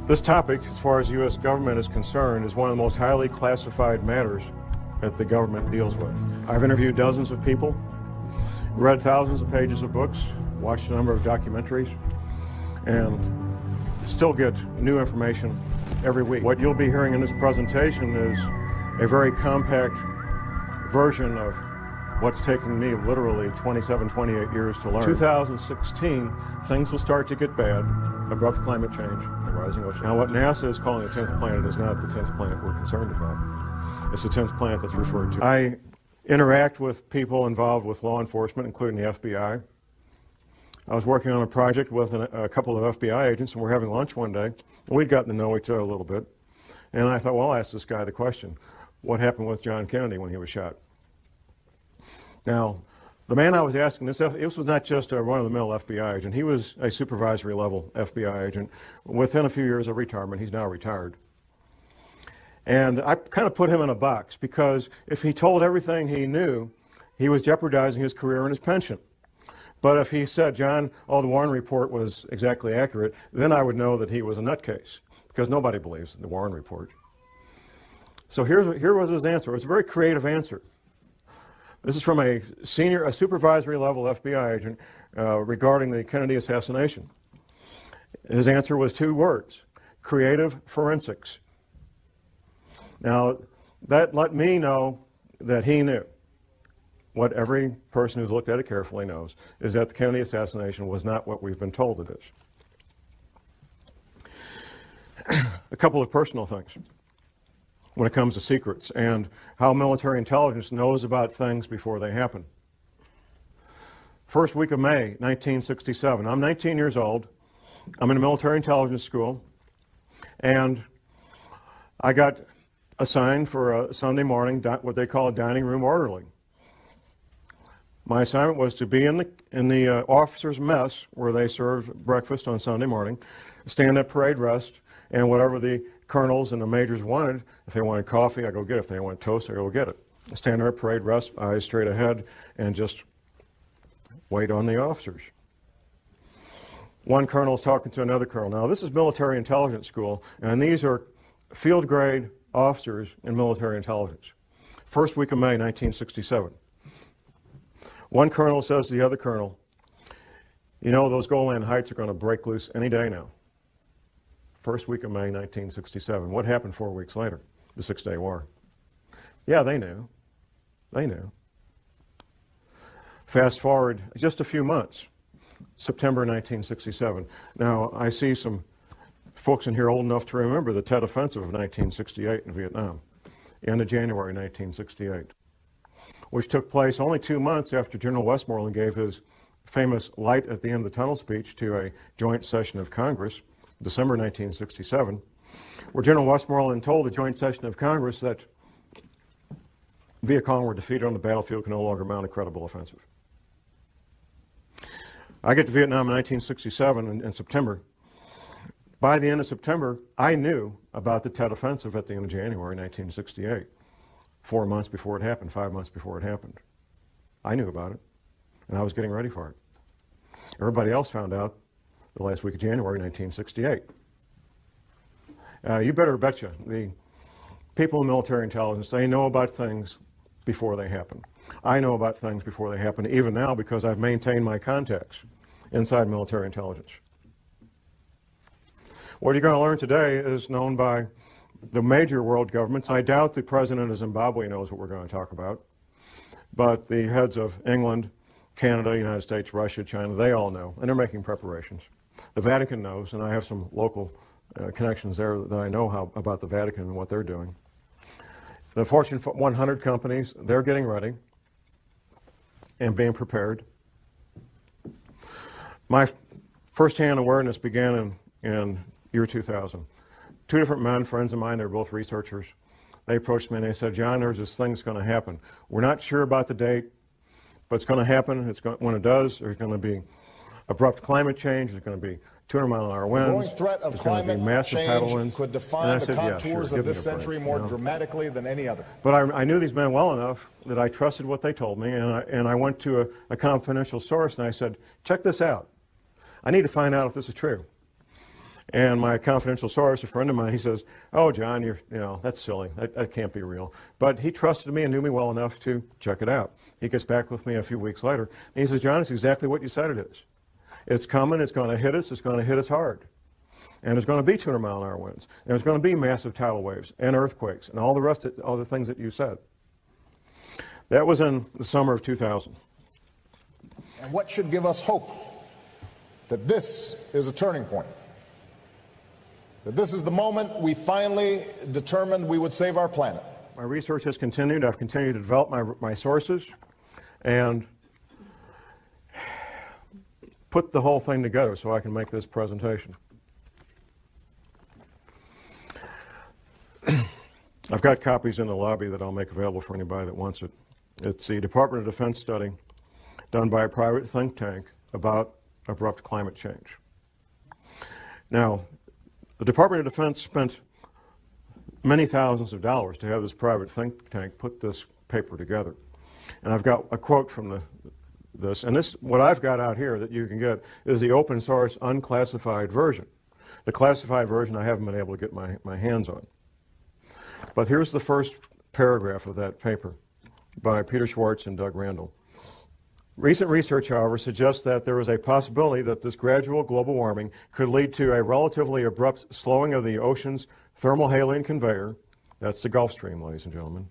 This topic, as far as the U.S. government is concerned, is one of the most highly classified matters that the government deals with. I've interviewed dozens of people, read thousands of pages of books, watched a number of documentaries, and still get new information every week. What you'll be hearing in this presentation is a very compact version of what's taking me literally 27, 28 years to learn. 2016, things will start to get bad. Abrupt climate change, the rising ocean. Now what NASA is calling the 10th planet is not the 10th planet we're concerned about. It's the 10th planet that's referred to. I interact with people involved with law enforcement, including the FBI. I was working on a project with a couple of FBI agents, and we're having lunch one day, and we'd gotten to know each other a little bit. And I thought, well, I'll ask this guy the question, what happened with John Kennedy when he was shot? Now, the man I was asking this was not just a run-of-the-mill FBI agent. He was a supervisory level FBI agent. Within a few years of retirement, he's now retired. And I kind of put him in a box because if he told everything he knew, he was jeopardizing his career and his pension. But if he said, John, the Warren report was exactly accurate, then I would know that he was a nutcase, because nobody believes the Warren report. So here was his answer. It was a very creative answer. This is from a supervisory level FBI agent regarding the Kennedy assassination. His answer was 2 words, creative forensics. Now, that let me know that he knew. What every person who's looked at it carefully knows is that the Kennedy assassination was not what we've been told it is. A couple of personal things when it comes to secrets and how military intelligence knows about things before they happen. First week of May, 1967. I'm 19 years old. I'm in a military intelligence school, and I got assigned for a Sunday morning, what they call a dining room orderly. My assignment was to be in the officers' mess where they serve breakfast on Sunday morning, stand at parade rest, and whatever the colonels and the majors wanted, if they wanted coffee, I go get it. If they wanted toast, I go get it. Stand there at parade rest, eyes straight ahead, and just wait on the officers. One colonel's talking to another colonel. Now, this is military intelligence school, and these are field grade officers in military intelligence. First week of May, 1967. One colonel says to the other colonel, you know, those Golan Heights are going to break loose any day now. First week of May, 1967. What happened 4 weeks later? The Six-Day War. Yeah, they knew. They knew. Fast forward just a few months, September 1967. Now, I see some folks in here old enough to remember the Tet Offensive of 1968 in Vietnam, end of January 1968, which took place only 2 months after General Westmoreland gave his famous light at the end of the tunnel speech to a joint session of Congress, December 1967, where General Westmoreland told the joint session of Congress that Viet Cong were defeated on the battlefield, can no longer mount a credible offensive. I get to Vietnam in 1967 in September. By the end of September, I knew about the Tet Offensive at the end of January 1968. 4 months before it happened, 5 months before it happened. I knew about it, and I was getting ready for it. Everybody else found out the last week of January 1968. You better betcha, the people in military intelligence, they know about things before they happen. I know about things before they happen, even now, because I've maintained my contacts inside military intelligence. What you're going to learn today is known by the major world governments. I doubt the president of Zimbabwe knows what we're going to talk about, but the heads of England, Canada, United States, Russia, China, they all know, and they're making preparations. The Vatican knows, and I have some local connections there that I know about the Vatican and what they're doing. The Fortune 100 companies, they're getting ready and being prepared. My first-hand awareness began in year 2000. 2 different men, friends of mine, they're both researchers. They approached me and they said, John, there's this thing that's going to happen. We're not sure about the date, but it's going to happen. When it does, there's going to be abrupt climate change. There's going to be 200-mile-an-hour winds. The growing threat of climate change could define the contours of this century more dramatically than any other. But I knew these men well enough that I trusted what they told me, and I went to a confidential source and I said, check this out. I need to find out if this is true. And my confidential source, a friend of mine, he says, "Oh, John, that's silly. That can't be real." But he trusted me and knew me well enough to check it out. He gets back with me a few weeks later, and he says, "John, it's exactly what you said it is. It's coming. It's going to hit us. It's going to hit us hard. And there's going to be 200-mile-an-hour winds. And there's going to be massive tidal waves and earthquakes and all the rest of all the things that you said." That was in the summer of 2000. And what should give us hope that this is a turning point? That this is the moment we finally determined we would save our planet? My research has continued. I've continued to develop my sources and put the whole thing together so I can make this presentation. I've got copies in the lobby that I'll make available for anybody that wants it. It's the Department of Defense study done by a private think tank about abrupt climate change. Now, the Department of Defense spent many thousands of dollars to have this private think tank put this paper together. And I've got a quote from this, and what I've got out here that you can get is the open source unclassified version. The classified version I haven't been able to get my hands on. But here's the first paragraph of that paper by Peter Schwartz and Doug Randall. Recent research, however, suggests that there is a possibility that this gradual global warming could lead to a relatively abrupt slowing of the ocean's thermohaline conveyor, that's the Gulf Stream, ladies and gentlemen,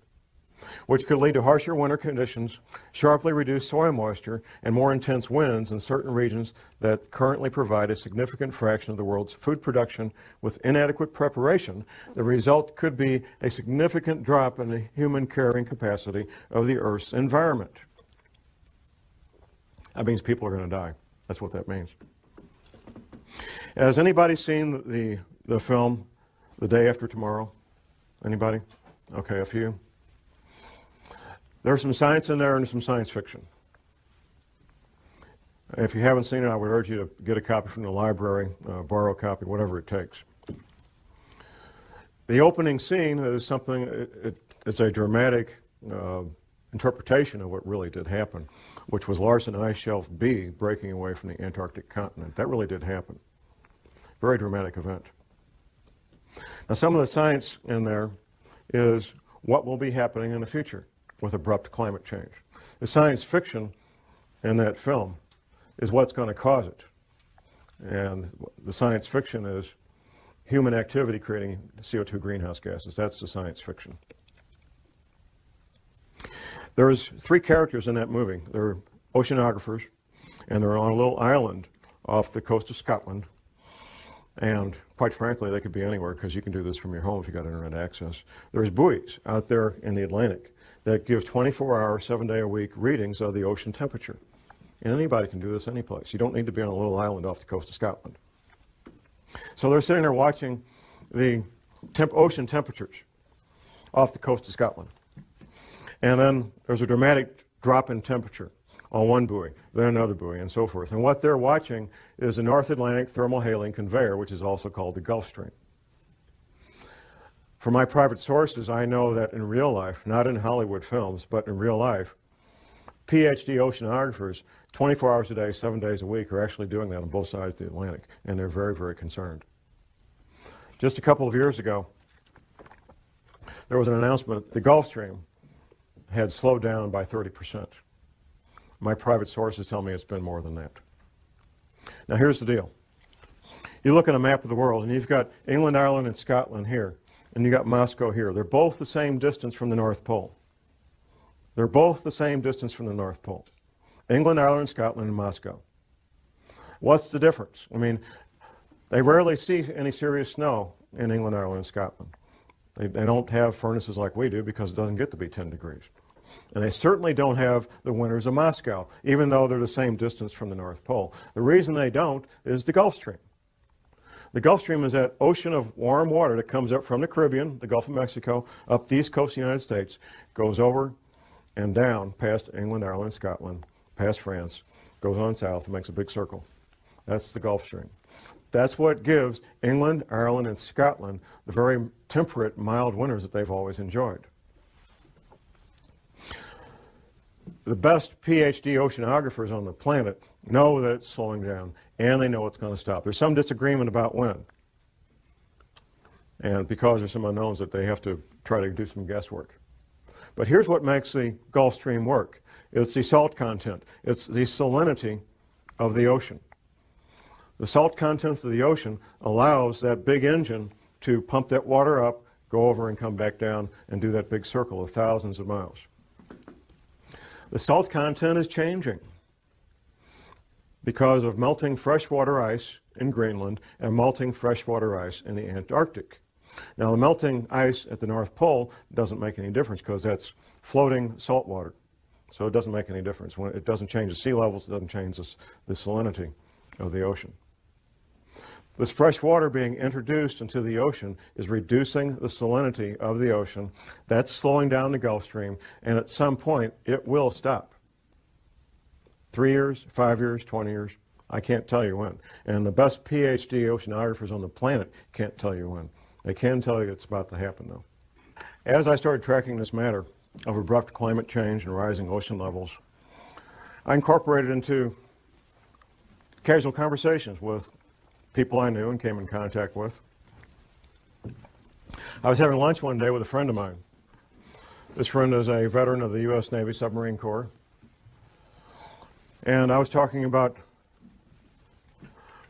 which could lead to harsher winter conditions, sharply reduced soil moisture, and more intense winds in certain regions that currently provide a significant fraction of the world's food production. With inadequate preparation, the result could be a significant drop in the human carrying capacity of the Earth's environment. That means people are going to die. That's what that means. Has anybody seen the film The Day After Tomorrow? Anybody? Okay, a few. There's some science in there and some science fiction. If you haven't seen it, I would urge you to get a copy from the library, borrow a copy, whatever it takes. The opening scene is something, it's a dramatic interpretation of what really did happen, which was Larsen Ice Shelf B breaking away from the Antarctic continent. That really did happen. Very dramatic event. Now, some of the science in there is what will be happening in the future with abrupt climate change. The science fiction in that film is what's going to cause it. And the science fiction is human activity creating CO2 greenhouse gases. That's the science fiction. There's 3 characters in that movie. They're oceanographers, and they're on a little island off the coast of Scotland. And quite frankly, they could be anywhere because you can do this from your home if you've got internet access. There's buoys out there in the Atlantic that give 24-hour, 7-day-a-week readings of the ocean temperature. And anybody can do this any place. You don't need to be on a little island off the coast of Scotland. So they're sitting there watching the ocean temperatures off the coast of Scotland. And then there's a dramatic drop in temperature on one buoy, then another buoy, and so forth. And what they're watching is the North Atlantic thermohaline conveyor, which is also called the Gulf Stream. From my private sources, I know that in real life, not in Hollywood films, but in real life, PhD oceanographers, 24 hours a day, 7 days a week, are actually doing that on both sides of the Atlantic, and they're very, very concerned. Just a couple of years ago, there was an announcement the Gulf Stream had slowed down by 30%. My private sources tell me it's been more than that. Now here's the deal. You look at a map of the world and you've got England, Ireland, and Scotland here, and you got Moscow here. They're both the same distance from the North Pole. They're both the same distance from the North Pole. England, Ireland, Scotland, and Moscow. What's the difference? I mean, they rarely see any serious snow in England, Ireland, and Scotland. They don't have furnaces like we do because it doesn't get to be 10 degrees. And they certainly don't have the winters of Moscow, even though they're the same distance from the North Pole. The reason they don't is the Gulf Stream. The Gulf Stream is that ocean of warm water that comes up from the Caribbean, the Gulf of Mexico, up the east coast of the United States, goes over and down past England, Ireland, Scotland, past France, goes on south and makes a big circle. That's the Gulf Stream. That's what gives England, Ireland, and Scotland the very temperate, mild winters that they've always enjoyed. The best PhD oceanographers on the planet know that it's slowing down, and they know it's going to stop. There's some disagreement about when. And because there's some unknowns that they have to try to do some guesswork. But here's what makes the Gulf Stream work. It's the salt content. It's the salinity of the ocean. The salt content of the ocean allows that big engine to pump that water up, go over and come back down and do that big circle of thousands of miles. The salt content is changing because of melting freshwater ice in Greenland and melting freshwater ice in the Antarctic. Now, the melting ice at the North Pole doesn't make any difference because that's floating salt water. So it doesn't make any difference. When it doesn't change the sea levels, it doesn't change the salinity of the ocean. This fresh water being introduced into the ocean is reducing the salinity of the ocean. That's slowing down the Gulf Stream, and at some point, it will stop. 3 years, 5 years, 20 years, I can't tell you when. And the best PhD oceanographers on the planet can't tell you when. They can tell you it's about to happen, though. As I started tracking this matter of abrupt climate change and rising ocean levels, I incorporated into casual conversations with people I knew and came in contact with. I was having lunch one day with a friend of mine. This friend is a veteran of the U.S. Navy Submarine Corps. And I was talking about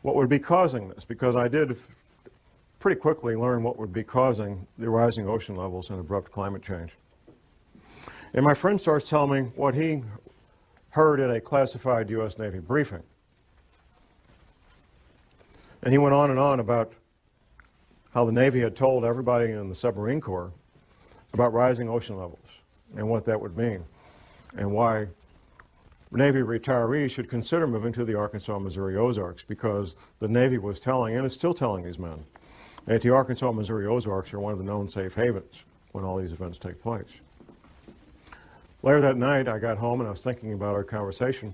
what would be causing this, because I did pretty quickly learn what would be causing the rising ocean levels and abrupt climate change. And my friend starts telling me what he heard at a classified U.S. Navy briefing. And he went on and on about how the Navy had told everybody in the submarine corps about rising ocean levels and what that would mean and why Navy retirees should consider moving to the Arkansas, Missouri Ozarks, because the Navy was telling, and is still telling these men, that the Arkansas, Missouri Ozarks are one of the known safe havens when all these events take place. Later that night, I got home and I was thinking about our conversation,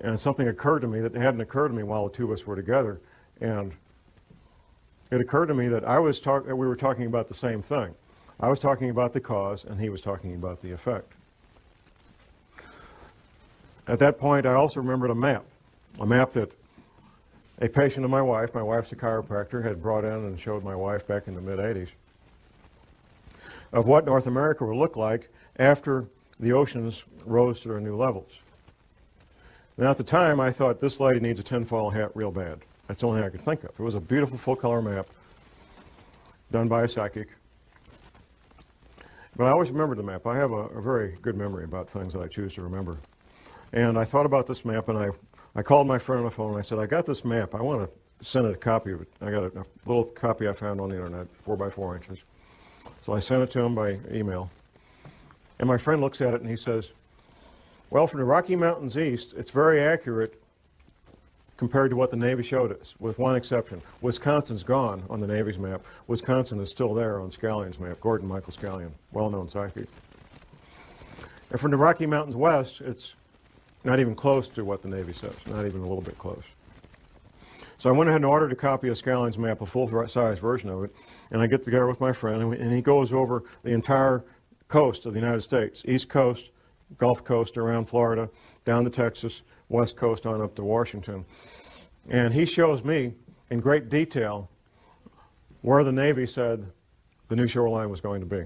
and something occurred to me that hadn't occurred to me while the two of us were together. And it occurred to me that we were talking about the same thing. I was talking about the cause, and he was talking about the effect. At that point, I also remembered a map that a patient of my wife's a chiropractor, had brought in and showed my wife back in the mid-'80s, of what North America would look like after the oceans rose to their new levels. Now, at the time, I thought, this lady needs a tinfoil hat real bad. That's the only thing I could think of. It was a beautiful full-color map done by a psychic. But I always remembered the map. I have a very good memory about things that I choose to remember. And I thought about this map, and I called my friend on the phone, and I said, I got this map. I want to send it a copy of it. I got a little copy I found on the internet, 4 by 4 inches. So I sent it to him by email. And my friend looks at it, and he says, well, from the Rocky Mountains east, it's very accurate compared to what the Navy showed us, with one exception. Wisconsin's gone on the Navy's map. Wisconsin is still there on Scallion's map, Gordon Michael Scallion, well-known psychic. And from the Rocky Mountains west, it's not even close to what the Navy says, not even a little bit close. So I went ahead and ordered a copy of Scallion's map, a full-size version of it, and I get together with my friend, and he goes over the entire coast of the United States, East Coast, Gulf Coast around Florida, down to Texas, West Coast on up to Washington. And he shows me in great detail where the Navy said the new shoreline was going to be.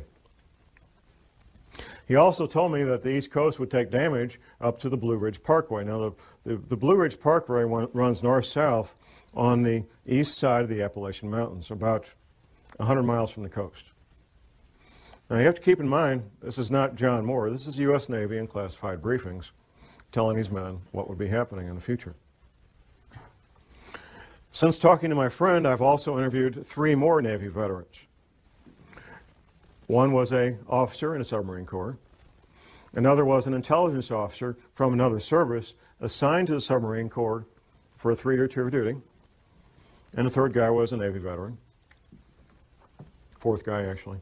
He also told me that the East Coast would take damage up to the Blue Ridge Parkway. Now, the Blue Ridge Parkway runs north-south on the east side of the Appalachian Mountains, about 100 miles from the coast. Now, you have to keep in mind, this is not John Moore. This is U.S. Navy in classified briefings telling these men what would be happening in the future. Since talking to my friend, I've also interviewed 3 more Navy veterans. One was an officer in the submarine corps. Another was an intelligence officer from another service assigned to the submarine corps for a 3-year tour of duty. And the third guy was a Navy veteran. Fourth guy, actually.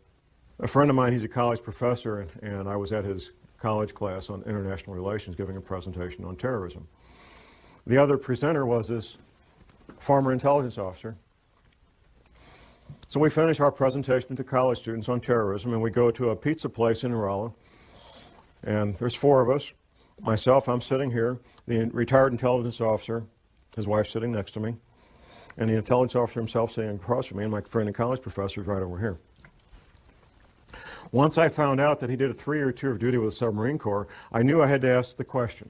A friend of mine, he's a college professor, and I was at his college class on international relations giving a presentation on terrorism. The other presenter was this former intelligence officer. So we finish our presentation to college students on terrorism, and we go to a pizza place in Rolla. And there's 4 of us. Myself, I'm sitting here. The retired intelligence officer, his wife sitting next to me. and the intelligence officer himself sitting across from me, and my friend and college professor is right over here. Once I found out that he did a 3-year tour of duty with the Submarine Corps, I knew I had to ask the question.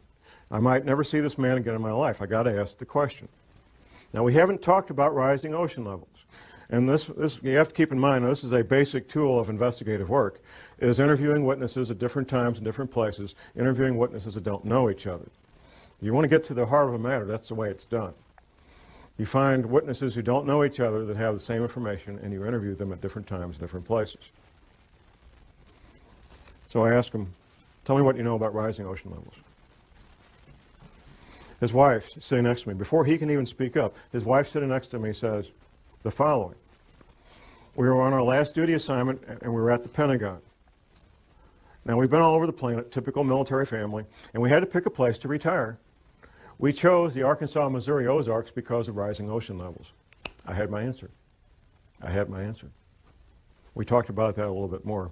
I might never see this man again in my life. I got to ask the question. Now, we haven't talked about rising ocean levels. And this you have to keep in mind, this is a basic tool of investigative work, is interviewing witnesses at different times and different places, interviewing witnesses that don't know each other. You want to get to the heart of a matter, that's the way it's done. You find witnesses who don't know each other that have the same information, and you interview them at different times, different places. So I asked him, tell me what you know about rising ocean levels. His wife sitting next to me, before he can even speak up, his wife sitting next to me says the following. We were on our last duty assignment, and we were at the Pentagon. Now, we've been all over the planet, typical military family, and we had to pick a place to retire. We chose the Arkansas, Missouri Ozarks because of rising ocean levels. I had my answer. I had my answer. We talked about that a little bit more.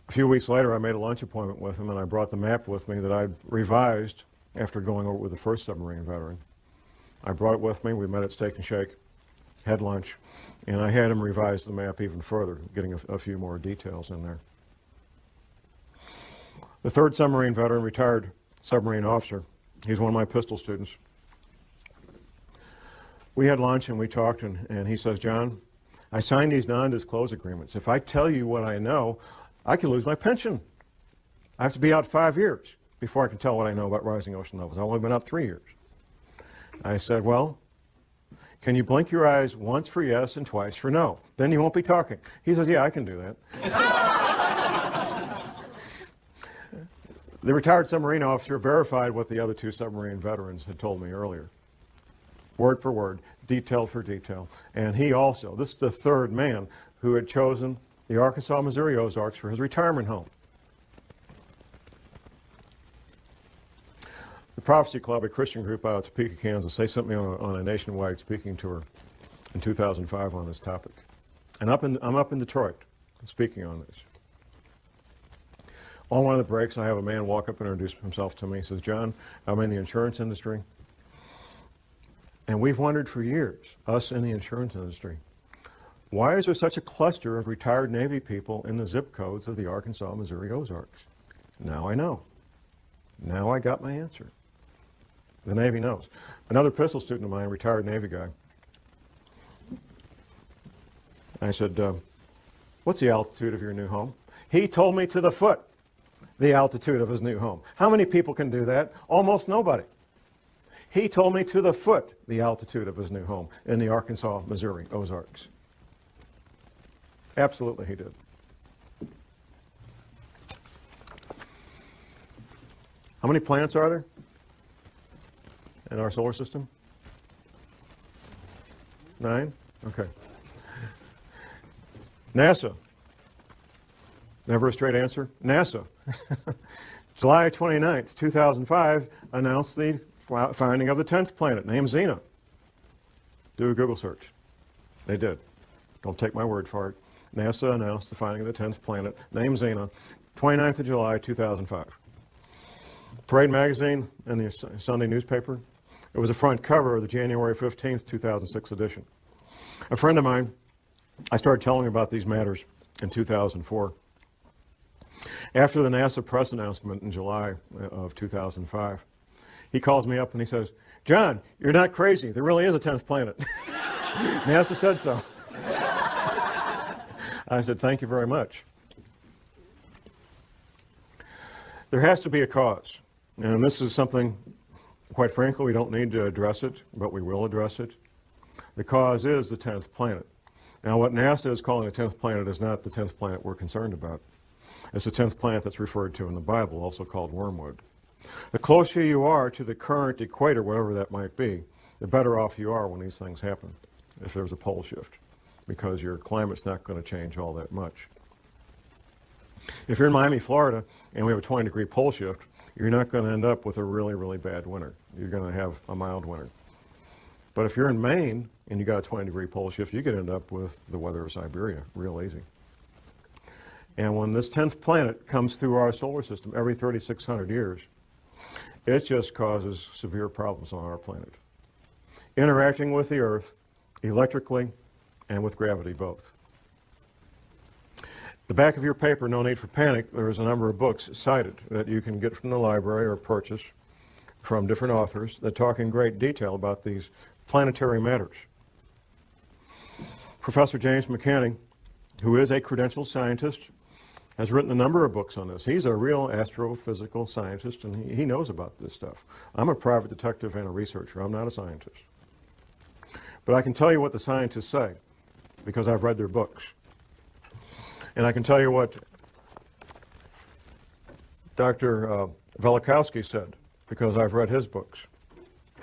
A few weeks later, I made a lunch appointment with him, and I brought the map with me that I'd revised after going over with the first submarine veteran. I brought it with me. We met at Steak and Shake, had lunch, and I had him revise the map even further, getting a few more details in there. The third submarine veteran, retired submarine officer, he's one of my pistol students. We had lunch and we talked, and he says, John, I signed these non-disclosure agreements. If I tell you what I know, I can lose my pension. I have to be out 5 years before I can tell what I know about rising ocean levels. I've only been out 3 years. I said, well, can you blink your eyes once for yes and twice for no? Then you won't be talking. He says, yeah, I can do that. The retired submarine officer verified what the other two submarine veterans had told me earlier. Word for word, detail for detail. And he also, this is the third man who had chosen the Arkansas, Missouri Ozarks for his retirement home. The Prophecy Club, a Christian group out of Topeka, Kansas, they sent me on a nationwide speaking tour in 2005 on this topic. And I'm up in Detroit speaking on this. On one of the breaks, I have a man walk up and introduce himself to me. He says, John, I'm in the insurance industry. And we've wondered for years, us in the insurance industry, why is there such a cluster of retired Navy people in the zip codes of the Arkansas, Missouri Ozarks? Now I know. Now I got my answer. The Navy knows. Another pistol student of mine, retired Navy guy, I said, what's the altitude of your new home? He told me to the foot the altitude of his new home. How many people can do that? Almost nobody. He told me to the foot the altitude of his new home in the Arkansas, Missouri Ozarks. Absolutely he did. How many planets are there in our solar system? 9? Okay. NASA. Never a straight answer. NASA. July 29th, 2005, announced the finding of the 10th planet, named Xena. Do a Google search. They did. Don't take my word for it. NASA announced the finding of the 10th planet, named Xena, 29th of July, 2005. Parade magazine and the Sunday newspaper. It was the front cover of the January 15th, 2006 edition. A friend of mine, I started telling him about these matters in 2004. After the NASA press announcement in July of 2005, he calls me up and he says, John, you're not crazy. There really is a 10th planet. NASA said so. I said, thank you very much. There has to be a cause. And this is something, quite frankly, we don't need to address it, but we will address it. The cause is the 10th planet. Now, what NASA is calling the 10th planet is not the 10th planet we're concerned about. It's the 10th planet that's referred to in the Bible, also called Wormwood. The closer you are to the current equator, whatever that might be, the better off you are when these things happen, if there's a pole shift, because your climate's not going to change all that much. If you're in Miami, Florida, and we have a 20-degree pole shift, you're not going to end up with a really, really bad winter. You're going to have a mild winter. But if you're in Maine and you got a 20-degree pole shift, you could end up with the weather of Siberia real easy. And when this 10th planet comes through our solar system every 3,600 years, it just causes severe problems on our planet. interacting with the Earth electrically and with gravity both. The back of your paper, no need for panic, there is a number of books cited that you can get from the library or purchase from different authors that talk in great detail about these planetary matters. Professor James McCanning, who is a credentialed scientist, has written a number of books on this. He's a real astrophysical scientist, and he knows about this stuff. I'm a private detective and a researcher. I'm not a scientist. But I can tell you what the scientists say, because I've read their books. And I can tell you what Dr. Velikovsky said, because I've read his books.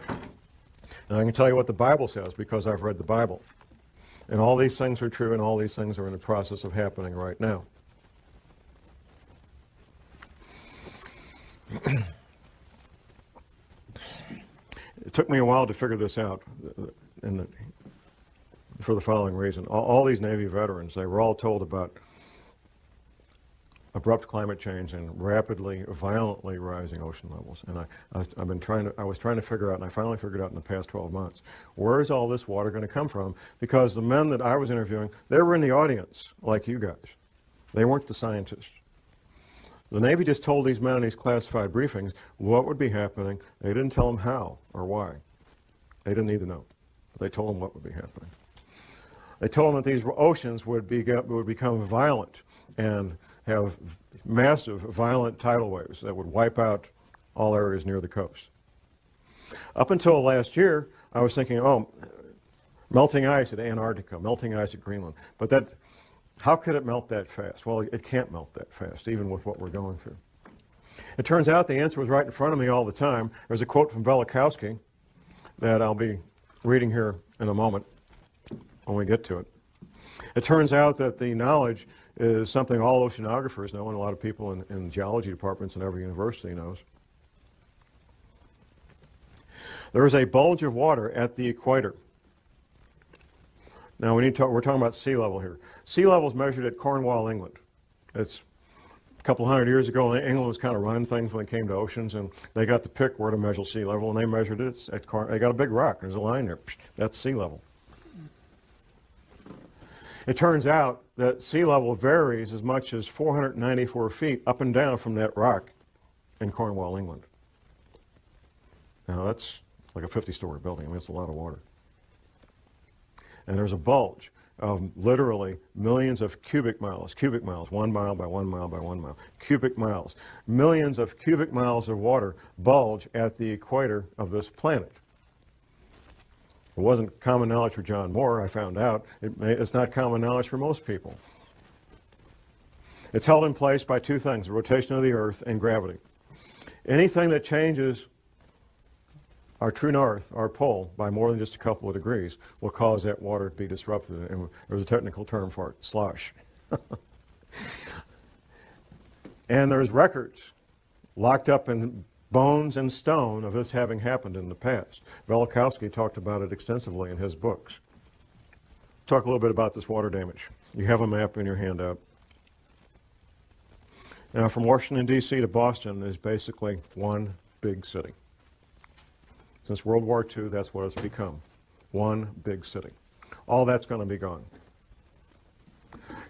And I can tell you what the Bible says, because I've read the Bible. And all these things are true, and all these things are in the process of happening right now. It took me a while to figure this out for the following reason. All these Navy veterans, they were all told about abrupt climate change and rapidly, violently rising ocean levels. And I was trying to figure out, and I finally figured out in the past 12 months, where is all this water going to come from? Because the men that I was interviewing, they were in the audience, like you guys. They weren't the scientists. The Navy just told these men in these classified briefings what would be happening. They didn't tell them how or why. They didn't need to know. They told them what would be happening. They told them that these oceans would become violent and have massive, violent tidal waves that would wipe out all areas near the coast. Up until last year, I was thinking, oh, melting ice at Antarctica, melting ice at Greenland. But how could it melt that fast? Well, it can't melt that fast, even with what we're going through. It turns out the answer was right in front of me all the time. There's a quote from Velikovsky that I'll be reading here in a moment when we get to it. It turns out that the knowledge is something all oceanographers know, and a lot of people in geology departments in every university knows. There is a bulge of water at the equator. Now we're talking about sea level here. Sea level is measured at Cornwall, England. It's a couple hundred years ago, England was kind of running things when it came to oceans, and they got to pick where to measure sea level, and they measured it at they got a big rock. There's a line there. That's sea level. It turns out that sea level varies as much as 494 feet up and down from that rock in Cornwall, England. Now that's like a 50-story building. I mean, it's a lot of water. And there's a bulge of literally millions of cubic miles, 1 mile by 1 mile by 1 mile, cubic miles. Millions of cubic miles of water bulge at the equator of this planet. It wasn't common knowledge for John Moore, I found out. It's not common knowledge for most people. It's held in place by two things, the rotation of the Earth and gravity. Anything that changes our true north, our pole, by more than just a couple of degrees will cause that water to be disrupted. And there's a technical term for it, slosh. And there's records locked up in bones and stone of this having happened in the past. Velikovsky talked about it extensively in his books. Talk a little bit about this water damage. You have a map in your handout. Now, from Washington, D.C. to Boston is basically one big city. Since World War II, that's what it's become. One big city. All that's going to be gone.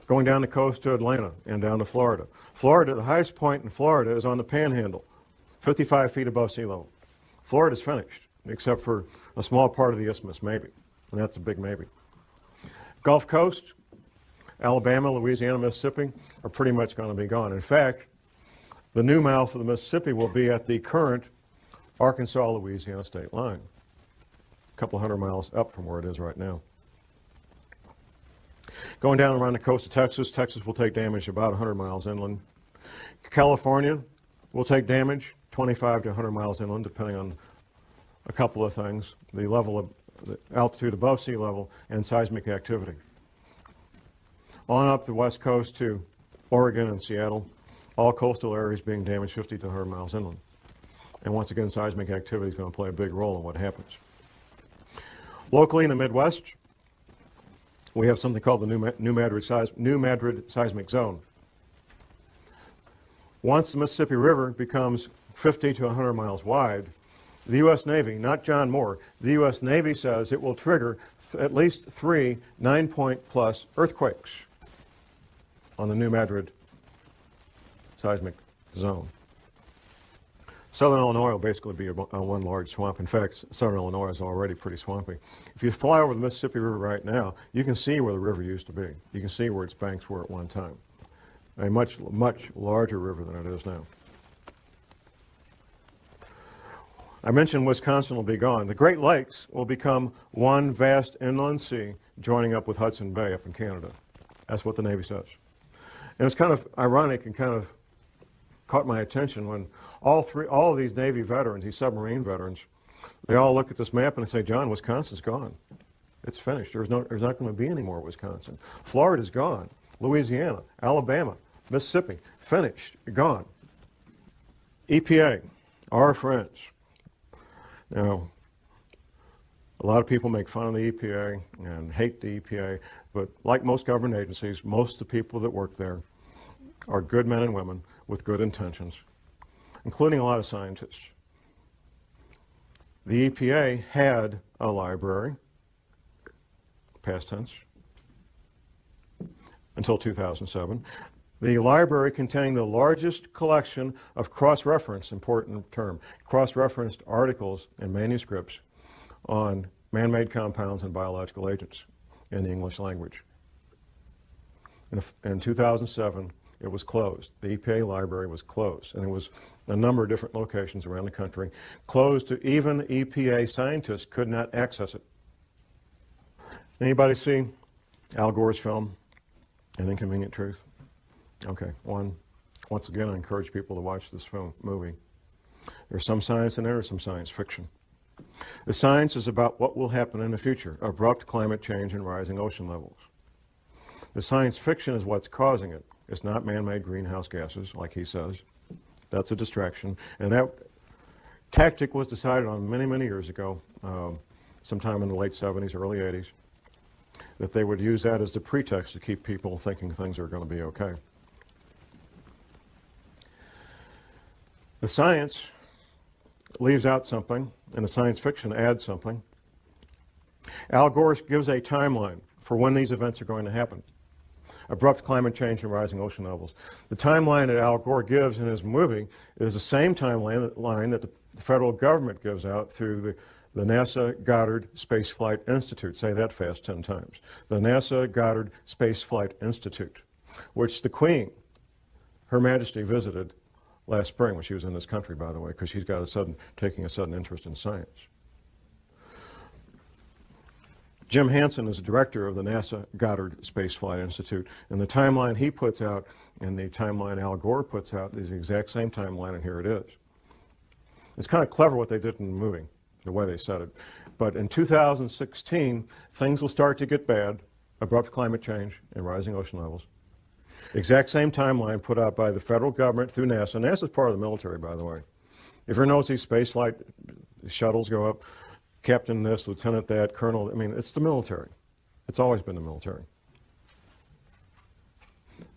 Going down the coast to Atlanta and down to Florida. Florida, the highest point in Florida is on the Panhandle, 55 feet above sea level. Florida's finished, except for a small part of the isthmus, maybe. And that's a big maybe. Gulf Coast, Alabama, Louisiana, Mississippi are pretty much going to be gone. In fact, the new mouth of the Mississippi will be at the current Arkansas-Louisiana state line, a couple hundred miles up from where it is right now. Going down around the coast of Texas, Texas will take damage about 100 miles inland. California will take damage 25 to 100 miles inland, depending on a couple of things, the level of the altitude above sea level and seismic activity. On up the west coast to Oregon and Seattle, all coastal areas being damaged 50 to 100 miles inland. And once again, seismic activity is going to play a big role in what happens. Locally in the Midwest, we have something called the New Madrid Seismic Zone. Once the Mississippi River becomes 50 to 100 miles wide, The U.S. Navy, not John Moore, the U.S. Navy says it will trigger at least 3 9-point plus earthquakes on the New Madrid seismic zone. Southern Illinois will basically be one large swamp. In fact, southern Illinois is already pretty swampy. If you fly over the Mississippi River right now, you can see where the river used to be. You can see where its banks were at one time. A much, much larger river than it is now. I mentioned Wisconsin will be gone. The Great Lakes will become one vast inland sea joining up with Hudson Bay up in Canada. That's what the Navy says. And it's kind of ironic and kind of caught my attention when all of these Navy veterans, these submarine veterans, they all look at this map and they say, John, Wisconsin's gone. It's finished. There's not going to be any more Wisconsin. Florida's gone. Louisiana, Alabama, Mississippi, finished, gone. EPA, our friends. Now, a lot of people make fun of the EPA and hate the EPA, but like most government agencies, most of the people that work there are good men and women with good intentions, including a lot of scientists. The EPA had a library, past tense, until 2007. The library contained the largest collection of cross-referenced, important term, cross-referenced articles and manuscripts on man-made compounds and biological agents in the English language. In 2007, it was closed. The EPA library was closed, and it was a number of different locations around the country, closed to even EPA scientists could not access it. Anybody see Al Gore's film, An Inconvenient Truth? Okay, once again, I encourage people to watch this movie. There's some science in there, there's some science fiction. The science is about what will happen in the future, abrupt climate change and rising ocean levels. The science fiction is what's causing it. It's not man-made greenhouse gases, like he says. That's a distraction. And that tactic was decided on many, many years ago, sometime in the late 70s, early 80s, that they would use that as the pretext to keep people thinking things are going to be okay. The science leaves out something, and the science fiction adds something. Al Gore gives a timeline for when these events are going to happen. Abrupt climate change and rising ocean levels. The timeline that Al Gore gives in his movie is the same timeline that the federal government gives out through the NASA Goddard Space Flight Institute. Say that fast 10 times. The NASA Goddard Space Flight Institute, which the Queen, Her Majesty, visited last spring when she was in this country, by the way, because she's got taking a sudden interest in science. Jim Hansen is the director of the NASA Goddard Space Flight Institute, and the timeline he puts out and the timeline Al Gore puts out is the exact same timeline, and here it is. It's kind of clever what they did in the movie, the way they said it. But in 2016, things will start to get bad, abrupt climate change and rising ocean levels. Exact same timeline put out by the federal government through NASA. NASA is part of the military, by the way. If you notice these space flight shuttles go up, captain this, lieutenant that, colonel, I mean, it's the military. It's always been the military.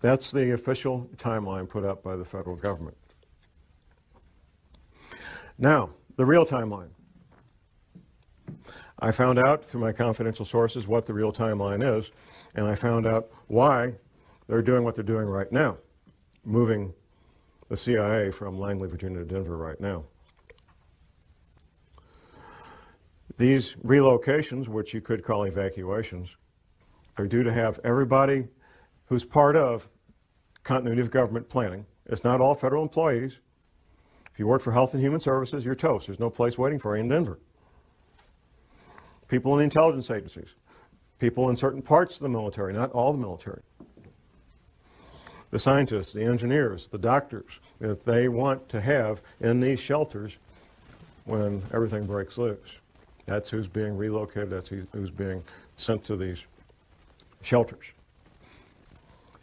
That's the official timeline put out by the federal government. Now, the real timeline. I found out through my confidential sources what the real timeline is, and I found out why they're doing what they're doing right now, moving the CIA from Langley, Virginia to Denver right now. These relocations, which you could call evacuations, are due to have everybody who's part of continuity of government planning. It's not all federal employees. If you work for Health and Human Services, you're toast. There's no place waiting for you in Denver. People in the intelligence agencies, people in certain parts of the military, not all the military. The scientists, the engineers, the doctors that they want to have in these shelters when everything breaks loose. That's who's being relocated, that's who's being sent to these shelters.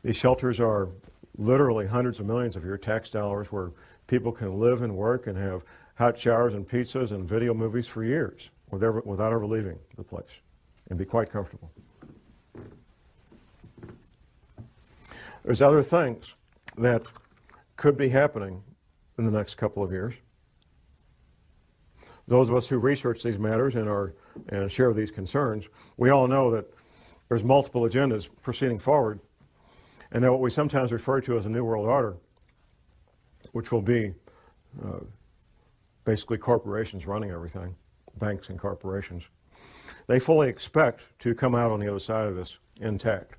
These shelters are literally hundreds of millions of your tax dollars where people can live and work and have hot showers and pizzas and video movies for years without ever leaving the place and be quite comfortable. There's other things that could be happening in the next couple of years. those of us who research these matters and share these concerns, we all know that there's multiple agendas proceeding forward, and that what we sometimes refer to as a New World Order, which will be basically corporations running everything, banks and corporations, they fully expect to come out on the other side of this intact.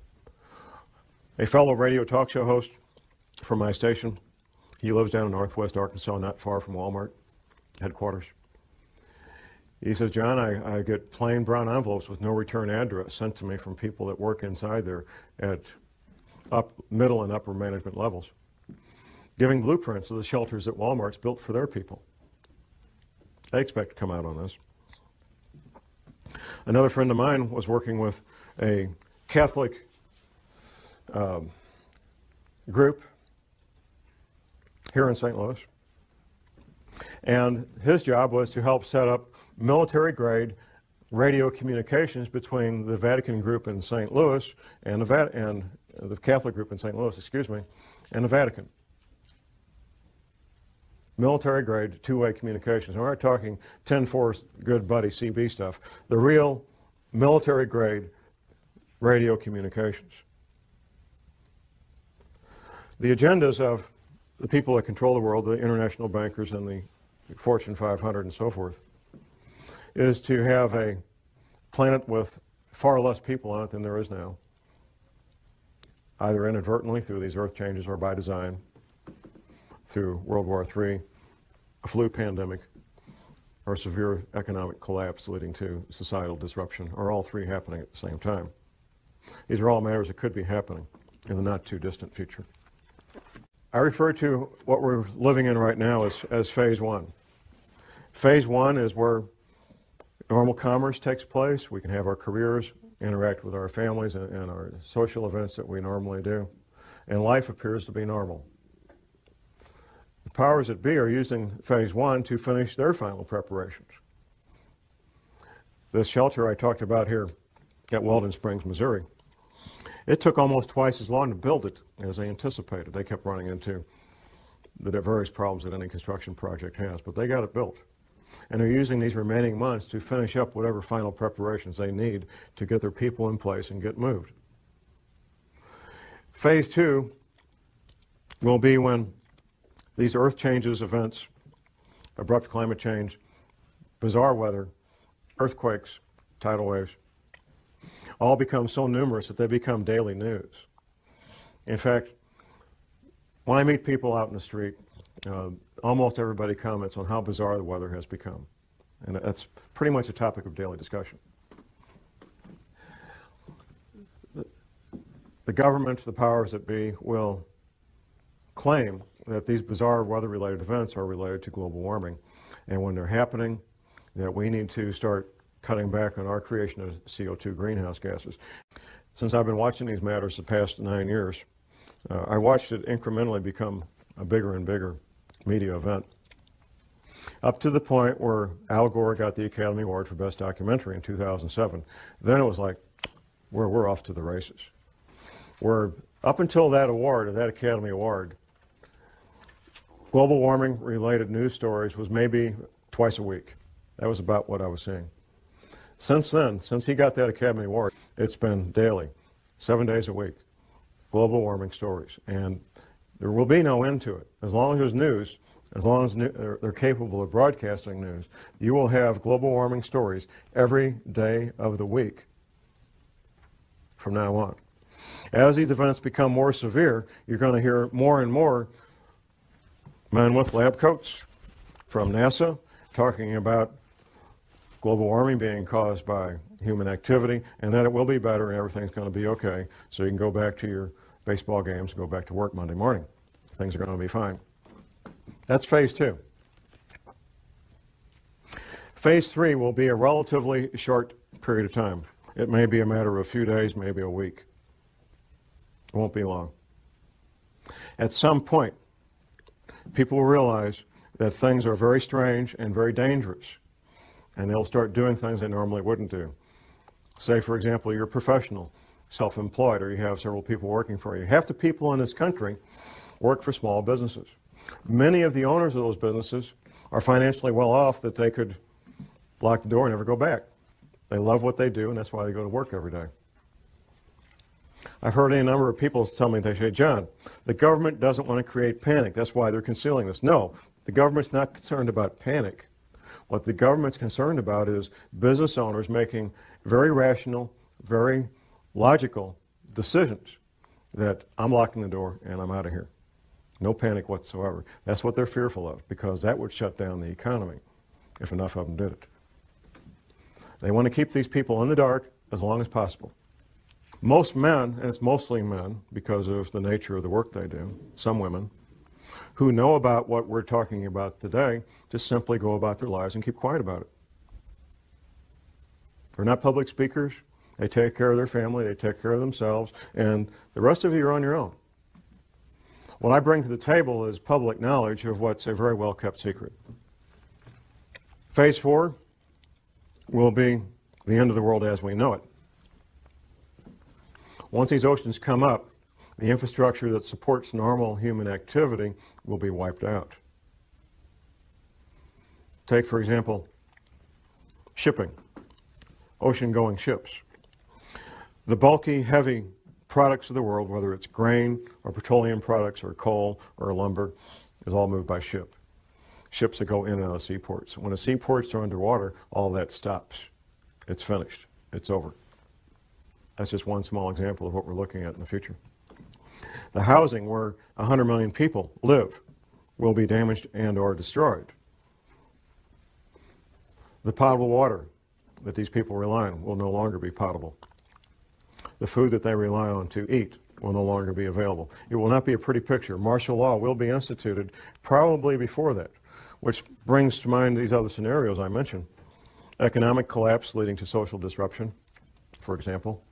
A fellow radio talk show host from my station, he lives down in Northwest Arkansas, not far from Walmart headquarters. He says, John, I get plain brown envelopes with no return address sent to me from people that work inside there at middle and upper management levels, giving blueprints of the shelters that Walmart's built for their people. They expect to come out on this. Another friend of mine was working with a Catholic group here in St. Louis, and his job was to help set up military-grade radio communications between the Vatican group in St. Louis and the Catholic group in St. Louis, excuse me, and the Vatican. Military-grade two-way communications. We're not talking 10-4 good buddy CB stuff. The real military-grade radio communications. The agendas of the people that control the world, the international bankers and the Fortune 500 and so forth, is to have a planet with far less people on it than there is now, either inadvertently through these earth changes or by design, through World War III, a flu pandemic, or severe economic collapse leading to societal disruption, or all three happening at the same time. These are all matters that could be happening in the not too distant future. I refer to what we're living in right now as phase one. Phase one is where normal commerce takes place. We can have our careers, interact with our families and our social events that we normally do, and life appears to be normal. The powers that be are using phase one to finish their final preparations. This shelter I talked about here at Weldon Springs, Missouri, it took almost twice as long to build it as they anticipated. They kept running into the various problems that any construction project has, but they got it built. And they're using these remaining months to finish up whatever final preparations they need to get their people in place and get moved. Phase two will be when these earth changes events, abrupt climate change, bizarre weather, earthquakes, tidal waves, all become so numerous that they become daily news. In fact, when I meet people out in the street, almost everybody comments on how bizarre the weather has become. And that's pretty much a topic of daily discussion. The government, the powers that be, will claim that these bizarre weather-related events are related to global warming. And when they're happening, that we need to start cutting back on our creation of CO2 greenhouse gases. Since I've been watching these matters the past 9 years, I watched it incrementally become a bigger and bigger media event, up to the point where Al Gore got the Academy Award for Best Documentary in 2007. Then it was like, we're off to the races. Up until that award, or that Academy Award, global warming related news stories was maybe twice a week. That was about what I was seeing. Since then, since he got that Academy Award, it's been daily, 7 days a week, global warming stories. And there will be no end to it. As long as there's news, as long as they're capable of broadcasting news, you will have global warming stories every day of the week from now on. As these events become more severe, you're going to hear more and more men with lab coats from NASA talking about global warming being caused by human activity, and that it will be better and everything's going to be okay, so you can go back to your baseball games and go back to work Monday morning. Things are going to be fine. That's phase two. Phase three will be a relatively short period of time. It may be a matter of a few days, maybe a week. It won't be long. At some point, people will realize that things are very strange and very dangerous, and they'll start doing things they normally wouldn't do. Say, for example, you're a professional, self-employed, or you have several people working for you. Half the people in this country work for small businesses. Many of the owners of those businesses are financially well off that they could lock the door and never go back. They love what they do, and that's why they go to work every day. I've heard a number of people tell me, they say, John, the government doesn't want to create panic. That's why they're concealing this. No, the government's not concerned about panic. What the government's concerned about is business owners making very rational, very logical decisions that I'm locking the door and I'm out of here. No panic whatsoever. That's what they're fearful of, because that would shut down the economy if enough of them did it. They want to keep these people in the dark as long as possible. Most men, and it's mostly men because of the nature of the work they do, some women, who know about what we're talking about today, just simply go about their lives and keep quiet about it. They're not public speakers. They take care of their family, they take care of themselves, and the rest of you are on your own. What I bring to the table is public knowledge of what's a very well-kept secret. Phase 4 will be the end of the world as we know it. Once these oceans come up, the infrastructure that supports normal human activity will be wiped out. Take, for example, shipping, ocean-going ships. The bulky, heavy products of the world, whether it's grain or petroleum products or coal or lumber, is all moved by ship. Ships that go in and out of seaports. When the seaports are underwater, all that stops. It's finished. It's over. That's just one small example of what we're looking at in the future. The housing where 100 million people live will be damaged and or destroyed. The potable water that these people rely on will no longer be potable. The food that they rely on to eat will no longer be available. It will not be a pretty picture. Martial law will be instituted probably before that, which brings to mind these other scenarios I mentioned. Economic collapse leading to social disruption, for example.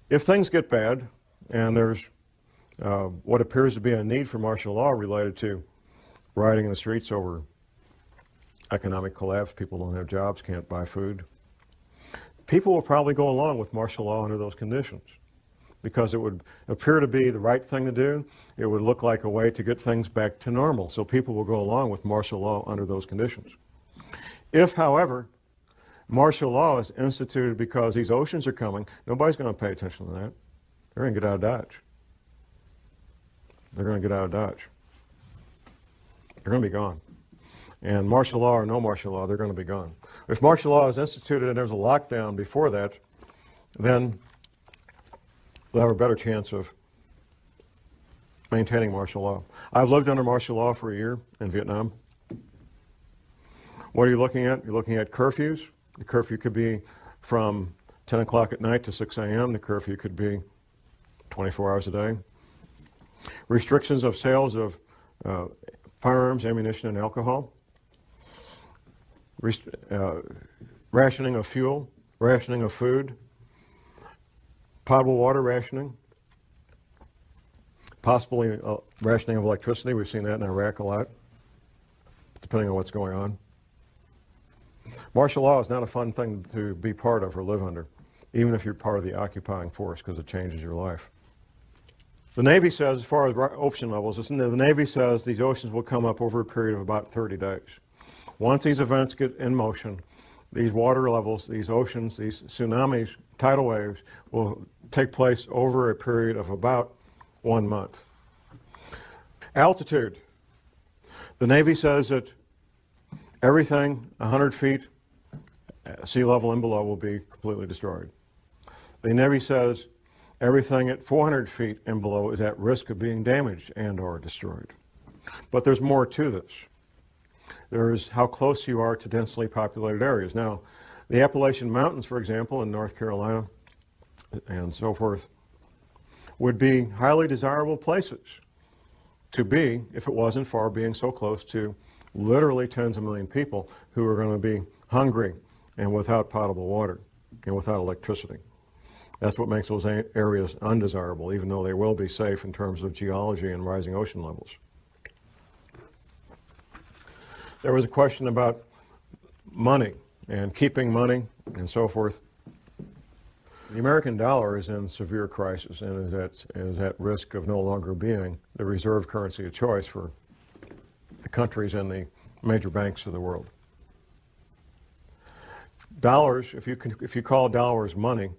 If things get bad, and there's what appears to be a need for martial law related to rioting in the streets over economic collapse, people don't have jobs, can't buy food, people will probably go along with martial law under those conditions because it would appear to be the right thing to do. It would look like a way to get things back to normal. So people will go along with martial law under those conditions. If, however, martial law is instituted because these oceans are coming, nobody's going to pay attention to that. They're going to get out of Dodge. They're going to get out of Dodge. They're going to be gone. And martial law or no martial law, they're going to be gone. If martial law is instituted and there's a lockdown before that, then they'll have a better chance of maintaining martial law. I've lived under martial law for a year in Vietnam. What are you looking at? You're looking at curfews. The curfew could be from 10 o'clock at night to 6 a.m. The curfew could be 24 hours a day. Restrictions of sales of firearms, ammunition, and alcohol. Rationing of fuel, rationing of food, potable water rationing, possibly rationing of electricity. We've seen that in Iraq a lot, depending on what's going on. Martial law is not a fun thing to be part of or live under, even if you're part of the occupying force, because it changes your life. The Navy says, as far as ocean levels, the Navy says these oceans will come up over a period of about 30 days. Once these events get in motion, these water levels, these oceans, these tsunamis, tidal waves will take place over a period of about 1 month. Altitude. The Navy says that everything 100 feet sea level and below will be completely destroyed. The Navy says everything at 400 feet and below is at risk of being damaged and or destroyed. But there's more to this. There's how close you are to densely populated areas. Now, the Appalachian Mountains, for example, in North Carolina and so forth, would be highly desirable places to be if it wasn't for being so close to literally tens of million people who are going to be hungry and without potable water and without electricity. That's what makes those areas undesirable, even though they will be safe in terms of geology and rising ocean levels. There was a question about money and keeping money and so forth. The American dollar is in severe crisis and is at risk of no longer being the reserve currency of choice for the countries and the major banks of the world. Dollars, if you call dollars money,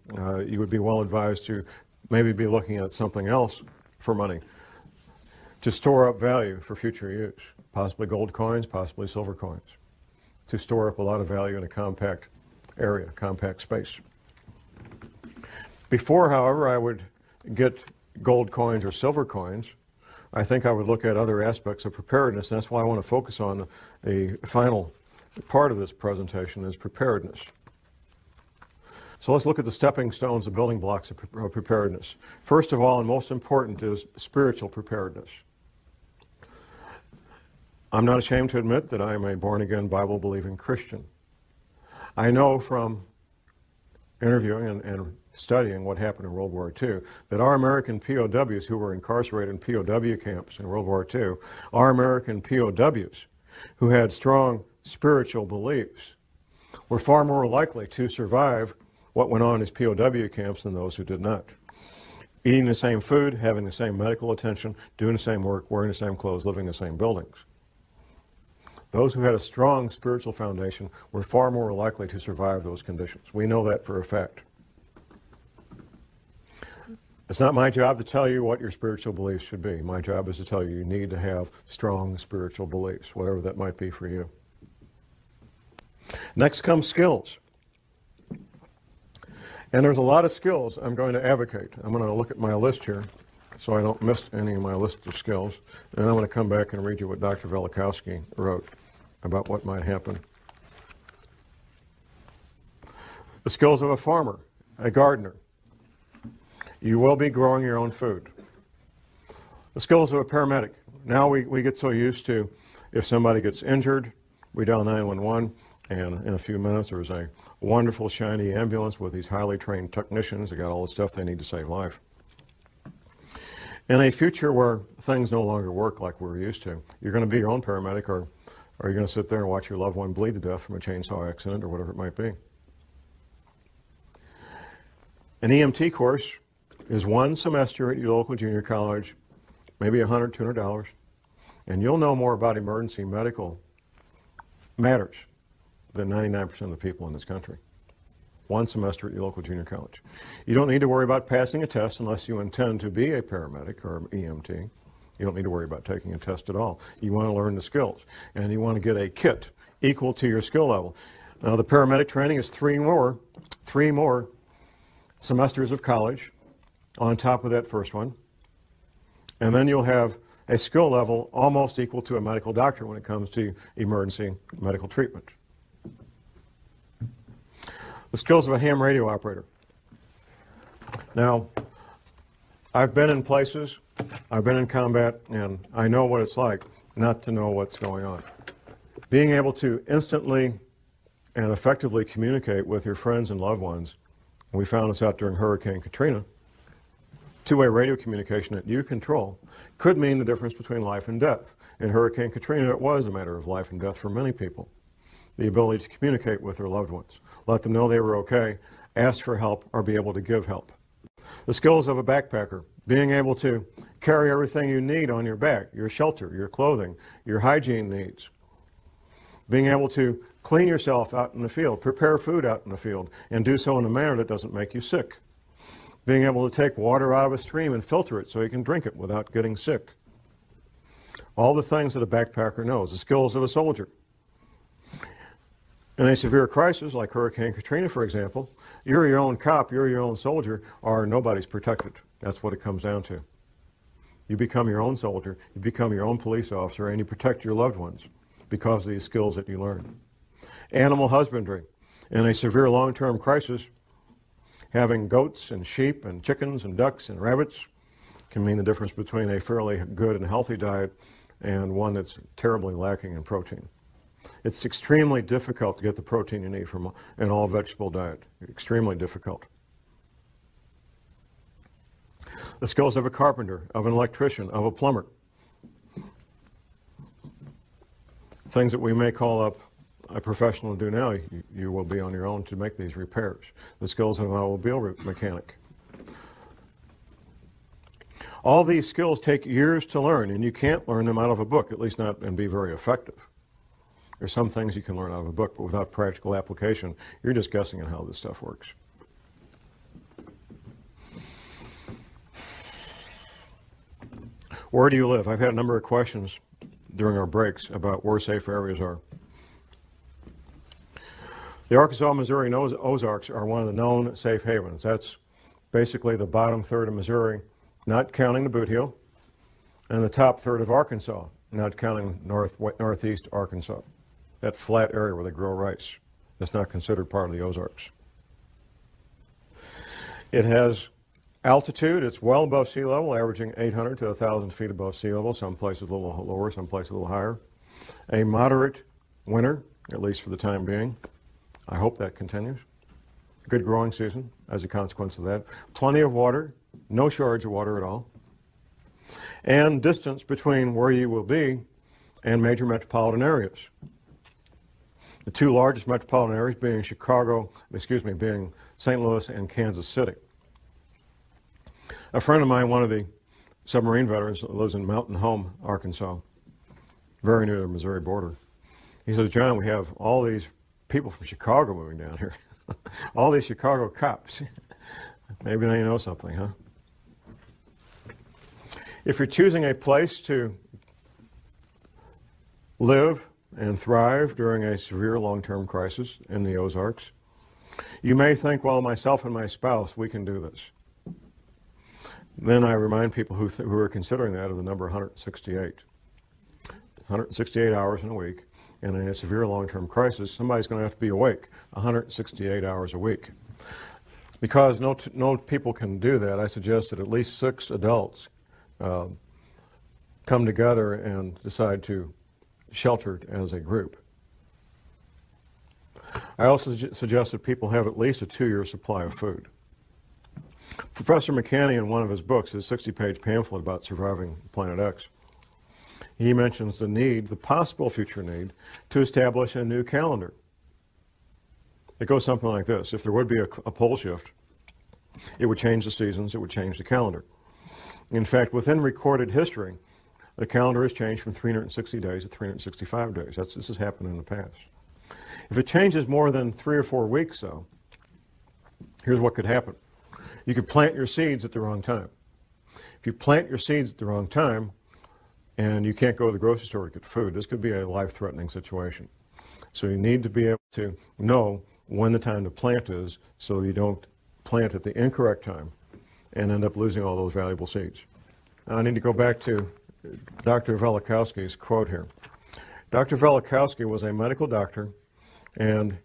you would be well advised to maybe be looking at something else for money to store up value for future use, possibly gold coins, possibly silver coins, to store up a lot of value in a compact area, compact space. Before, however, I would get gold coins or silver coins, I think I would look at other aspects of preparedness, and that's why I want to focus on the final part of this presentation is preparedness. So let's look at the stepping stones, the building blocks of preparedness. First of all, and most important, is spiritual preparedness. I'm not ashamed to admit that I am a born-again, Bible-believing Christian. I know from interviewing and studying what happened in World War II that our American POWs who were incarcerated in POW camps in World War II, our American POWs who had strong spiritual beliefs were far more likely to survive what went on in his POW camps than those who did not. Eating the same food, having the same medical attention, doing the same work, wearing the same clothes, living in the same buildings. Those who had a strong spiritual foundation were far more likely to survive those conditions. We know that for a fact. It's not my job to tell you what your spiritual beliefs should be. My job is to tell you need to have strong spiritual beliefs, whatever that might be for you. Next comes skills. And there's a lot of skills I'm going to advocate. I'm going to look at my list here so I don't miss any of my list of skills. And I'm going to come back and read you what Dr. Velikowski wrote about what might happen. The skills of a farmer, a gardener. You will be growing your own food. The skills of a paramedic. Now we get so used to, if somebody gets injured, we dial 911, and in a few minutes there's a wonderful shiny ambulance with these highly trained technicians. They got all the stuff they need to save life. In a future where things no longer work like we're used to, you're going to be your own paramedic, or you're going to sit there and watch your loved one bleed to death from a chainsaw accident or whatever it might be. An EMT course is one semester at your local junior college, maybe $100, $200, and you'll know more about emergency medical matters than 99% of the people in this country. One semester at your local junior college. You don't need to worry about passing a test unless you intend to be a paramedic or an EMT. You don't need to worry about taking a test at all. You want to learn the skills, and you want to get a kit equal to your skill level. Now, the paramedic training is three more semesters of college on top of that first one, and then you'll have a skill level almost equal to a medical doctor when it comes to emergency medical treatment. The skills of a ham radio operator. Now, I've been in places, I've been in combat, and I know what it's like not to know what's going on. Being able to instantly and effectively communicate with your friends and loved ones, and we found this out during Hurricane Katrina, two-way radio communication that you control could mean the difference between life and death. In Hurricane Katrina, it was a matter of life and death for many people. The ability to communicate with their loved ones, let them know they were okay, ask for help, or be able to give help. The skills of a backpacker, being able to carry everything you need on your back, your shelter, your clothing, your hygiene needs. Being able to clean yourself out in the field, prepare food out in the field, and do so in a manner that doesn't make you sick. Being able to take water out of a stream and filter it so you can drink it without getting sick. All the things that a backpacker knows, the skills of a soldier. In a severe crisis, like Hurricane Katrina, for example, you're your own cop, you're your own soldier, or nobody's protected. That's what it comes down to. You become your own soldier, you become your own police officer, and you protect your loved ones because of these skills that you learn. Animal husbandry. In a severe long-term crisis, having goats and sheep and chickens and ducks and rabbits can mean the difference between a fairly good and healthy diet and one that's terribly lacking in protein. It's extremely difficult to get the protein you need from an all-vegetable diet. Extremely difficult. The skills of a carpenter, of an electrician, of a plumber. Things that we may call up a professional to do now, you will be on your own to make these repairs. The skills of an automobile mechanic. All these skills take years to learn, and you can't learn them out of a book, at least not and be very effective. There's some things you can learn out of a book, but without practical application, you're just guessing on how this stuff works. Where do you live? I've had a number of questions during our breaks about where safe areas are. The Arkansas, Missouri, and Ozarks are one of the known safe havens. That's basically the bottom third of Missouri, not counting the Boot Heel, and the top third of Arkansas, not counting northeast Arkansas. That flat area where they grow rice. That's not considered part of the Ozarks. It has altitude. It's well above sea level, averaging 800 to 1,000 feet above sea level, some places a little lower, some places a little higher. A moderate winter, at least for the time being. I hope that continues. Good growing season as a consequence of that. Plenty of water, no shortage of water at all. And distance between where you will be and major metropolitan areas. The two largest metropolitan areas being being St. Louis and Kansas City. A friend of mine, one of the submarine veterans, lives in Mountain Home, Arkansas, very near the Missouri border. He says, John, we have all these people from Chicago moving down here. All these Chicago cops. Maybe they know something, huh? If you're choosing a place to live and thrive during a severe long-term crisis in the Ozarks, you may think, well, myself and my spouse, we can do this. Then I remind people who are considering that of the number 168. 168 hours in a week, and in a severe long-term crisis, somebody's going to have to be awake 168 hours a week. Because no people can do that, I suggest that at least 6 adults come together and decide to shelter as a group. I also suggest that people have at least a 2-year supply of food. Professor McCanney, in one of his books, his 60-page pamphlet about surviving Planet X, he mentions the possible future need, to establish a new calendar. It goes something like this. If there would be a pole shift, it would change the seasons, it would change the calendar. In fact, within recorded history, the calendar has changed from 360 days to 365 days. This has happened in the past. If it changes more than 3 or 4 weeks, though, here's what could happen. You could plant your seeds at the wrong time. If you plant your seeds at the wrong time and you can't go to the grocery store to get food, this could be a life-threatening situation. So you need to be able to know when the time to plant is so you don't plant at the incorrect time and end up losing all those valuable seeds. Now, I need to go back to Dr. Velikowski's quote here. Dr. Velikowski was a medical doctor, and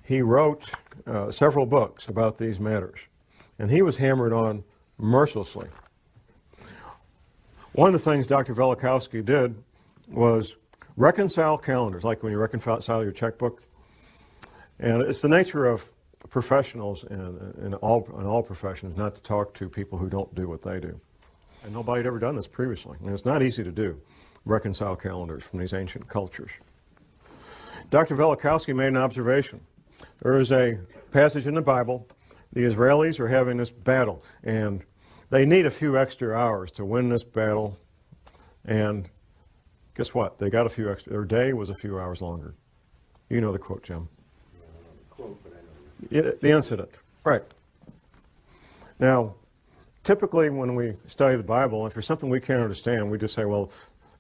he wrote several books about these matters. And he was hammered on mercilessly. One of the things Dr. Velikowski did was reconcile calendars, like when you reconcile your checkbook. And it's the nature of professionals in all professions not to talk to people who don't do what they do. And nobody had ever done this previously. And it's not easy to do, reconcile calendars from these ancient cultures. Dr. Velikowski made an observation. There is a passage in the Bible. The Israelis are having this battle, and they need a few extra hours to win this battle. And guess what? They got a few extra. Their day was a few hours longer. You know the quote, Jim. The incident, right. Now, typically when we study the Bible, if there's something we can't understand, we just say, well,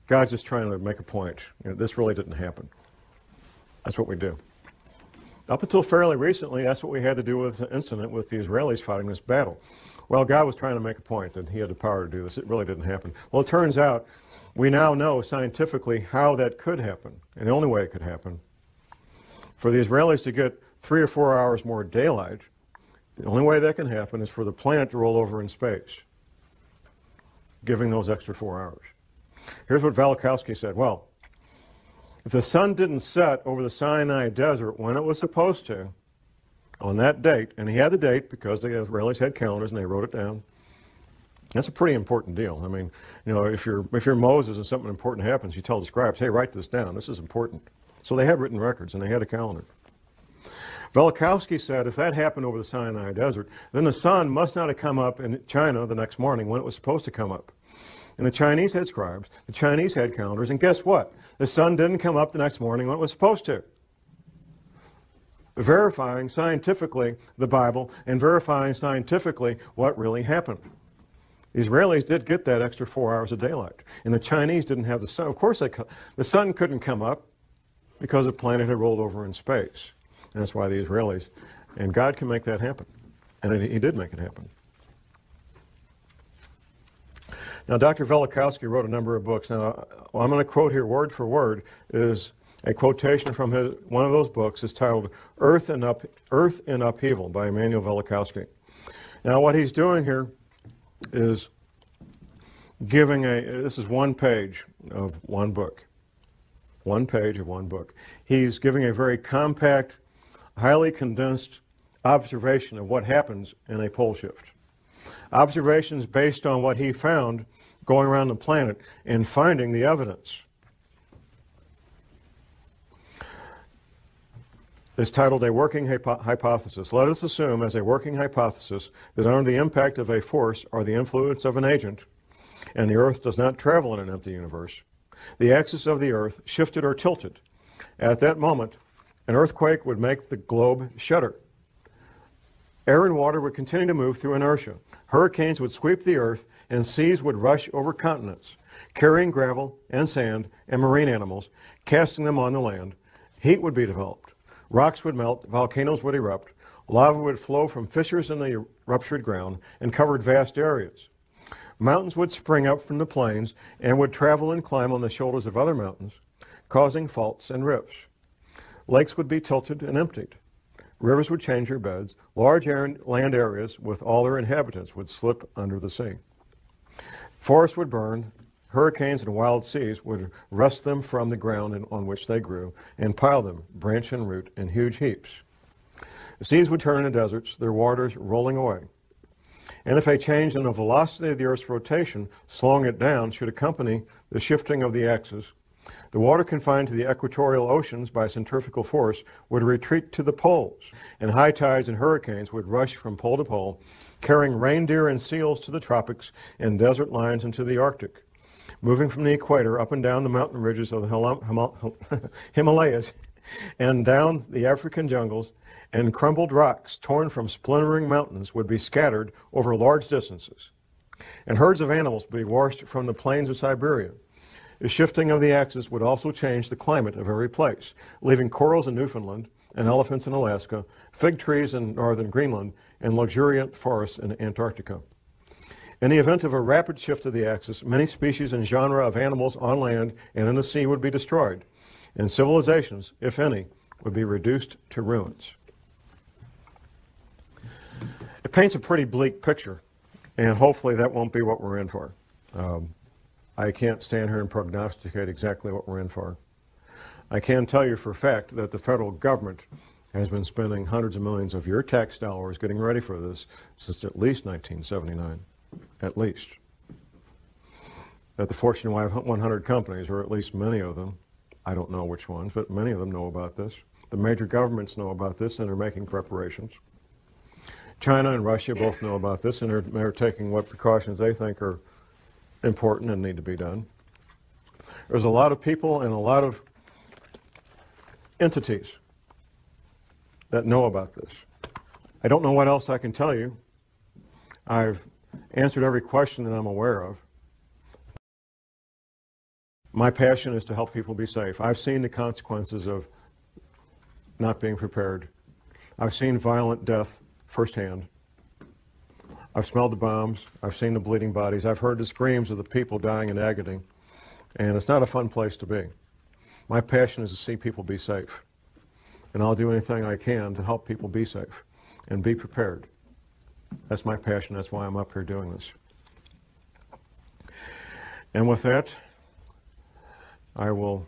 God's just trying to make a point. This really didn't happen. That's what we do. Up until fairly recently, that's what we had to do with the incident with the Israelis fighting this battle. Well, God was trying to make a point that he had the power to do this. It really didn't happen. Well, it turns out we now know scientifically how that could happen, and the only way it could happen. For the Israelis to get 3 or 4 hours more daylight, the only way that can happen is for the planet to roll over in space, giving those extra 4 hours. Here's what Velikowski said. Well, if the sun didn't set over the Sinai desert when it was supposed to, on that date, and he had the date because the Israelis had calendars and they wrote it down, that's a pretty important deal. I mean, if you're Moses and something important happens, you tell the scribes, hey, write this down. This is important. So they had written records and they had a calendar. Velikowski said if that happened over the Sinai desert, then the sun must not have come up in China the next morning when it was supposed to come up. And the Chinese had scribes, the Chinese had calendars, and guess what? The sun didn't come up the next morning when it was supposed to. Verifying scientifically the Bible and verifying scientifically what really happened. The Israelis did get that extra 4 hours of daylight, and the Chinese didn't have the sun. Of course, the sun couldn't come up because the planet had rolled over in space. And that's why the Israelis, and God can make that happen. And he did make it happen. Now, Dr. Velikovsky wrote a number of books. Now, what I'm going to quote here word for word is a quotation from one of those books. It's titled Earth in Upheaval by Emanuel Velikovsky. Now, what he's doing here is giving this is one page of one book. One page of one book. He's giving a very compact, highly condensed observation of what happens in a pole shift. Observations based on what he found going around the planet and finding the evidence. It's titled A Working Hypothesis. Let us assume as a working hypothesis that under the impact of a force or the influence of an agent, and the Earth does not travel in an empty universe, the axis of the Earth shifted or tilted. At that moment, an earthquake would make the globe shudder. Air and water would continue to move through inertia. Hurricanes would sweep the Earth, and seas would rush over continents, carrying gravel and sand and marine animals, casting them on the land. Heat would be developed. Rocks would melt, volcanoes would erupt, lava would flow from fissures in the ruptured ground and covered vast areas. Mountains would spring up from the plains and would travel and climb on the shoulders of other mountains, causing faults and rifts. Lakes would be tilted and emptied. Rivers would change their beds. Large land areas with all their inhabitants would slip under the sea. Forests would burn. Hurricanes and wild seas would wrest them from the ground on which they grew and pile them, branch and root, in huge heaps. The seas would turn into deserts, their waters rolling away. And if a change in the velocity of the Earth's rotation, slowing it down, should accompany the shifting of the axis, the water confined to the equatorial oceans by centrifugal force would retreat to the poles, and high tides and hurricanes would rush from pole to pole, carrying reindeer and seals to the tropics and desert lines into the Arctic. Moving from the equator up and down the mountain ridges of the Himalayas and down the African jungles, and crumbled rocks torn from splintering mountains would be scattered over large distances. And herds of animals would be washed from the plains of Siberia. The shifting of the axis would also change the climate of every place, leaving corals in Newfoundland and elephants in Alaska, fig trees in northern Greenland, and luxuriant forests in Antarctica. In the event of a rapid shift of the axis, many species and genera of animals on land and in the sea would be destroyed, and civilizations, if any, would be reduced to ruins. It paints a pretty bleak picture, and hopefully that won't be what we're in for. I can't stand here and prognosticate exactly what we're in for. I can tell you for a fact that the federal government has been spending hundreds of millions of your tax dollars getting ready for this since at least 1979. At least. That the Fortune 100 companies, or at least many of them, I don't know which ones, but many of them know about this. The major governments know about this and are making preparations. China and Russia both know about this and they're taking what precautions they think are important and need to be done. There's a lot of people and a lot of entities that know about this. I don't know what else I can tell you. I've answered every question that I'm aware of. My passion is to help people be safe. I've seen the consequences of not being prepared. I've seen violent death firsthand. I've smelled the bombs. I've seen the bleeding bodies. I've heard the screams of the people dying in agony. And it's not a fun place to be. My passion is to see people be safe. And I'll do anything I can to help people be safe and be prepared. That's my passion. That's why I'm up here doing this. And with that, I will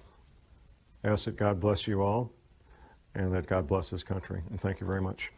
ask that God bless you all and that God bless this country. And thank you very much.